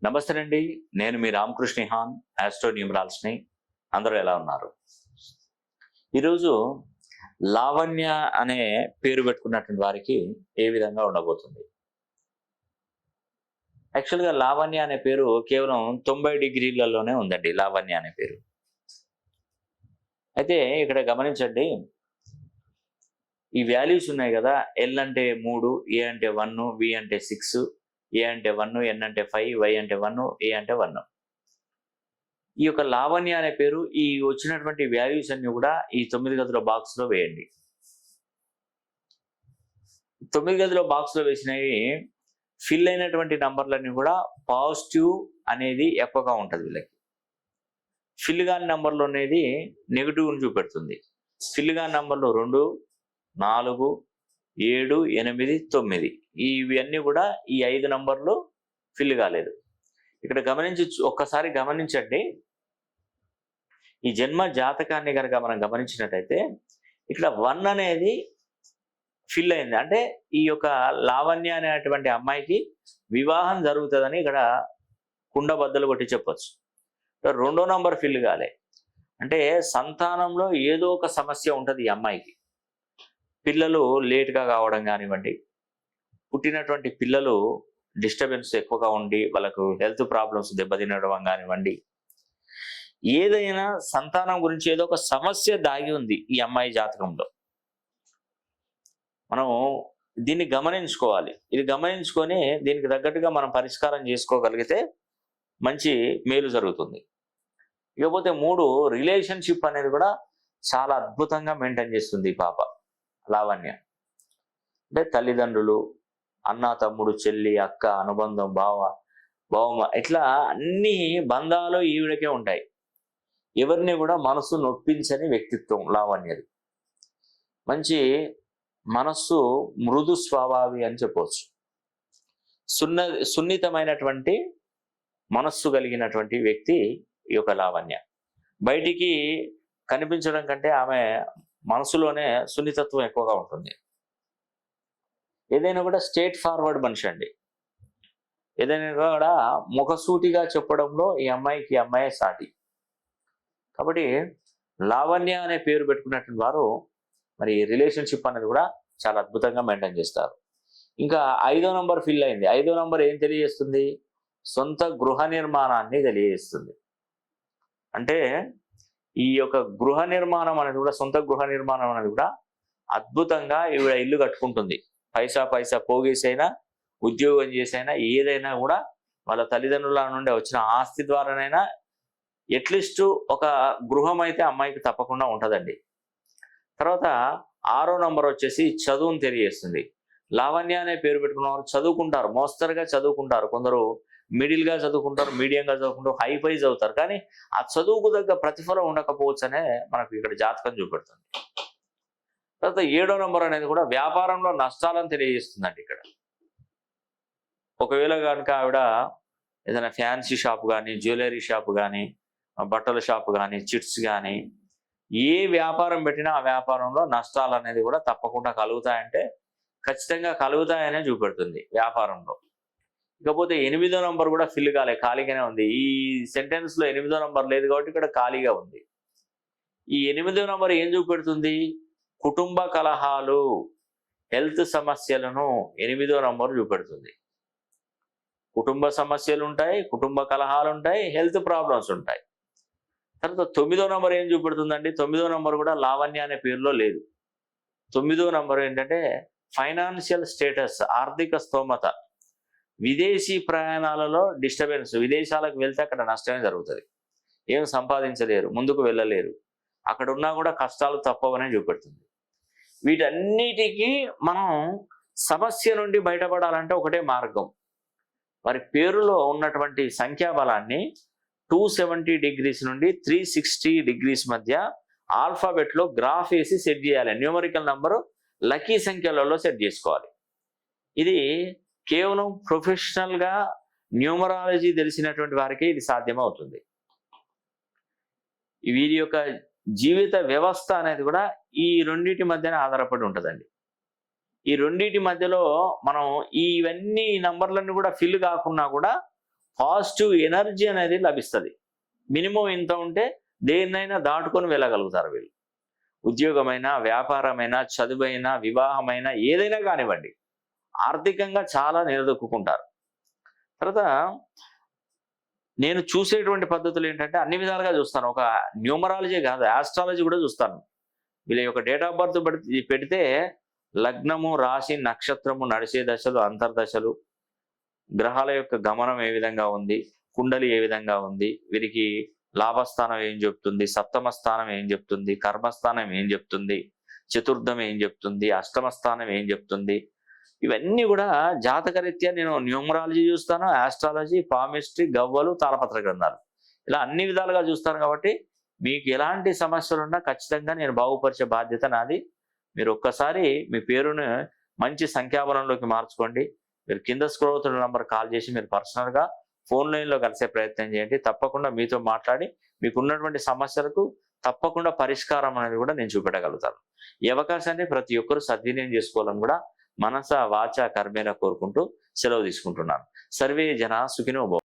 నమస్తే అండి. నేను మీ రామకృష్ణిహాన్, ఆస్ట్రో న్యూమరాల్స్ని. అందరూ ఎలా ఉన్నారు? ఈరోజు లావణ్య అనే పేరు పెట్టుకున్నటువంటి వారికి ఏ విధంగా ఉండబోతుంది? యాక్చువల్గా లావణ్య అనే పేరు కేవలం 90 డిగ్రీలలోనే ఉందండి. లావణ్య అనే పేరు. అయితే ఇక్కడ గమనించండి, ఈ వాల్యూస్ ఉన్నాయి కదా. ఎల్ అంటే 3, ఏ అంటే 1, వి అంటే 6, ఏ అంటే 1, ఎన్ అంటే 5, వై అంటే 1, ఏ అంటే 1. ఈ యొక్క లావణ్య అనే పేరు, ఈ వచ్చినటువంటి వాల్యూస్ అన్ని కూడా ఈ 9 గదుల బాక్స్ లో వేయండి. 9 గదుల బాక్స్ లో వేసినవి ఫిల్ అయినటువంటి నంబర్లన్నీ కూడా పాజిటివ్ అనేది ఎక్కువగా ఉంటుంది వీళ్ళకి. ఫిల్ కాని నంబర్లు అనేది నెగిటివ్ ని చూపెడుతుంది. ఫిల్ కాని నంబర్లు 2, 4, 7, 8, 9 ఇవన్నీ కూడా ఈ 5 నంబర్లు ఫిల్ కాలేదు. ఇక్కడ ఒక్కసారి గమనించండి. ఈ జన్మ జాతకాన్ని కనుక మనం గమనించినట్టయితే ఇక్కడ 1 అనేది ఫిల్ అయింది. అంటే ఈ యొక్క లావణ్య అనేటువంటి అమ్మాయికి వివాహం జరుగుతుందని ఇక్కడ కుండ బద్దలు కొట్టి చెప్పొచ్చు. 2వ నంబర్ ఫిల్ కాలే అంటే సంతానంలో ఏదో ఒక సమస్య ఉంటుంది ఈ అమ్మాయికి. పిల్లలు లేట్గా కావడం కానివ్వండి, పుట్టినటువంటి పిల్లలు డిస్టర్బెన్స్ ఎక్కువగా ఉండి వాళ్ళకు హెల్త్ ప్రాబ్లమ్స్ దెబ్బతినడం కానివ్వండి, ఏదైనా సంతానం గురించి ఏదో ఒక సమస్య దాగి ఉంది ఈ అమ్మాయి జాతకంలో. మనం దీన్ని గమనించుకోవాలి. ఇది గమనించుకొని దీనికి తగ్గట్టుగా మనం పరిష్కారం చేసుకోగలిగితే మంచి మేలు జరుగుతుంది. ఇకపోతే 3, రిలేషన్షిప్ అనేది కూడా చాలా అద్భుతంగా మెయింటైన్ చేస్తుంది ఈ పాప లావణ్య. అంటే తల్లిదండ్రులు, అన్న, తమ్ముడు, చెల్లి, అక్క, అనుబంధం, బావమ్మ, ఇట్లా అన్ని బంధాలు ఈవిడకే ఉంటాయి. ఎవరిని కూడా మనసు నొప్పించని వ్యక్తిత్వం లావణ్యది. మంచి మనస్సు, మృదు స్వభావి అని చెప్పవచ్చు. సున్నితమైనటువంటి మనస్సు కలిగినటువంటి వ్యక్తి ఈ యొక్క లావణ్య. బయటికి కనిపించడం కంటే ఆమె మనసులోనే సున్నితత్వం ఎక్కువగా ఉంటుంది. ఏదైనా కూడా స్ట్రేట్ ఫార్వర్డ్ మనిషి అండి. ఏదైనా కూడా ముఖసూటిగా చెప్పడంలో ఈ అమ్మాయే సాటి. కాబట్టి లావణ్య అనే పేరు పెట్టుకున్నటువంటి వారు మరి రిలేషన్షిప్ అనేది కూడా చాలా అద్భుతంగా మెయింటైన్ చేస్తారు. ఇంకా 5వ నంబర్ ఫిల్ అయింది. 5వ నంబర్ ఏం తెలియజేస్తుంది? సొంత గృహ నిర్మాణాన్ని తెలియజేస్తుంది. అంటే ఈ యొక్క గృహ నిర్మాణం అనేది కూడా, సొంత గృహ నిర్మాణం అనేది కూడా అద్భుతంగా ఈవిడ ఇల్లు కట్టుకుంటుంది. పైసా పోగేసైనా, ఉద్యోగం చేసైనా, ఏదైనా కూడా వాళ్ళ తల్లిదండ్రుల నుండి వచ్చిన ఆస్తి ద్వారానైనా అట్లీస్ట్ ఒక గృహం అయితే అమ్మాయికి తప్పకుండా ఉంటుందండి. తర్వాత 6వ నంబర్ వచ్చేసి చదువుని తెలియజేస్తుంది. లావణ్య అనే పేరు పెట్టుకున్న వారు చదువుకుంటారు, మోస్తరుగా చదువుకుంటారు. కొందరు మిడిల్గా చదువుకుంటారు, మీడియంగా చదువుకుంటారు, హైఫై చదువుతారు. కానీ ఆ చదువుకు తగ్గ ప్రతిఫలం ఉండకపోవచ్చు అనే మనకు ఇక్కడ జాతకం చూపెడుతుంది. తర్వాత 7వ నంబర్ అనేది కూడా వ్యాపారంలో నష్టాలను తెలియజేస్తుందండి. ఇక్కడ ఒకవేళ కనుక ఆవిడ ఏదైనా ఫ్యాన్సీ షాప్ కానీ, జ్యువెలరీ షాప్ కానీ, బట్టల షాప్ కానీ, చిట్స్ కానీ, ఏ వ్యాపారం పెట్టినా ఆ వ్యాపారంలో నష్టాలు అనేది కూడా తప్పకుండా కలుగుతాయంటే ఖచ్చితంగా కలుగుతాయనే చూపెడుతుంది వ్యాపారంలో. ఇకపోతే 8వ నంబర్ కూడా ఫిల్ కాలే, ఖాళీగానే ఉంది. ఈ సెంటెన్స్ లో 8వ నంబర్ లేదు కాబట్టి ఇక్కడ ఖాళీగా ఉంది. ఈ 8వ నంబర్ ఏం చూపెడుతుంది? కుటుంబ కలహాలు, హెల్త్ సమస్యలను 8వ నంబర్ చూపెడుతుంది. కుటుంబ సమస్యలు ఉంటాయి, కుటుంబ కలహాలు ఉంటాయి, హెల్త్ ప్రాబ్లమ్స్ ఉంటాయి. తర్వాత 9వ నంబర్ ఏం చూపెడుతుందండి? 9వ నంబర్ కూడా లావణ్య అనే పేరులో లేదు. 9వ నంబర్ ఏంటంటే ఫైనాన్షియల్ స్టేటస్, ఆర్థిక స్తోమత. విదేశీ ప్రయాణాలలో డిస్టర్బెన్స్, విదేశాలకు వెళ్తే అక్కడ నష్టమే జరుగుతుంది. ఏం సంపాదించలేరు, ముందుకు వెళ్ళలేరు, అక్కడ ఉన్నా కూడా కష్టాలు తప్పవనే చూపెడుతుంది. వీటన్నిటికీ మనం సమస్య నుండి బయటపడాలంటే ఒకటే మార్గం. వారి పేరులో ఉన్నటువంటి సంఖ్యాబలాన్ని 270 డిగ్రీస్ నుండి 360 డిగ్రీస్ మధ్య ఆల్ఫాబెట్ లో గ్రాఫ్ వేసి సెట్ చేయాలి. న్యూమరికల్ నంబరు లక్కీ సంఖ్యలలో సెట్ చేసుకోవాలి. ఇది కేవలం ప్రొఫెషనల్ గా న్యూమరాలజీ తెలిసినటువంటి వారికి ఇది సాధ్యమవుతుంది. వీరి యొక్క జీవిత వ్యవస్థ అనేది కూడా ఈ రెండింటి మధ్యన ఆధారపడి ఉంటుందండి. ఈ రెండింటి మధ్యలో మనం ఇవన్నీ నంబర్లన్నీ కూడా ఫిల్ కాకున్నా కూడా పాజిటివ్ ఎనర్జీ అనేది లభిస్తుంది. మినిమం ఇంత ఉంటే దేన్నైనా దాటుకొని వెళ్ళగలుగుతారు వీళ్ళు. ఉద్యోగమైనా, వ్యాపారమైనా, చదువైనా, వివాహమైనా ఏదైనా కానివ్వండి, ఆర్థికంగా చాలా నిలదొక్కుంటారు. తర్వాత నేను చూసేటువంటి పద్ధతులు ఏంటంటే అన్ని విధాలుగా చూస్తాను. ఒక న్యూమరాలజీ కాదు, ఆస్ట్రాలజీ కూడా చూస్తాను. వీళ్ళ యొక్క డేట్ ఆఫ్ బర్త్ పెడితే లగ్నము, రాశి, నక్షత్రము, నడిచే దశలు, అంతర్దశలు, గ్రహాల యొక్క గమనం ఏ విధంగా ఉంది, కుండలి ఏ విధంగా ఉంది, వీరికి లాభస్థానం ఏం చెప్తుంది, సప్తమ స్థానం ఏం చెప్తుంది, కర్మస్థానం ఏం చెప్తుంది, చతుర్థం ఏం చెప్తుంది, అష్టమ స్థానం ఏం చెప్తుంది, ఇవన్నీ కూడా జాతకరీత్యా నేను న్యూమరాలజీ చూస్తాను, ఆస్ట్రాలజీ, పామిస్ట్రీ, గవ్వలు, తాళపత్ర గ్రంథాలు, ఇలా అన్ని విధాలుగా చూస్తాను. కాబట్టి మీకు ఎలాంటి సమస్యలున్నా ఖచ్చితంగా నేను బాగుపరిచే బాధ్యత నాది. మీరు ఒక్కసారి మీ పేరును మంచి సంఖ్యాబలంలోకి మార్చుకోండి. మీరు కింద స్క్రోల్ అవుతున్న నంబర్ కాల్ చేసి మీరు పర్సనల్గా ఫోన్ లైన్లో కలిసే ప్రయత్నం చేయండి. తప్పకుండా మీతో మాట్లాడి మీకు ఉన్నటువంటి సమస్యలకు తప్పకుండా పరిష్కారం అనేది కూడా నేను చూపెట్టగలుగుతాను. ఈ అవకాశాన్ని ప్రతి ఒక్కరూ సద్వినియోగం చేసుకోవాలని కూడా మనస వాచ కర్మేణ కోరుకుంటూ సెలవు తీసుకుంటున్నాను. సర్వే జన సుఖినో భవ.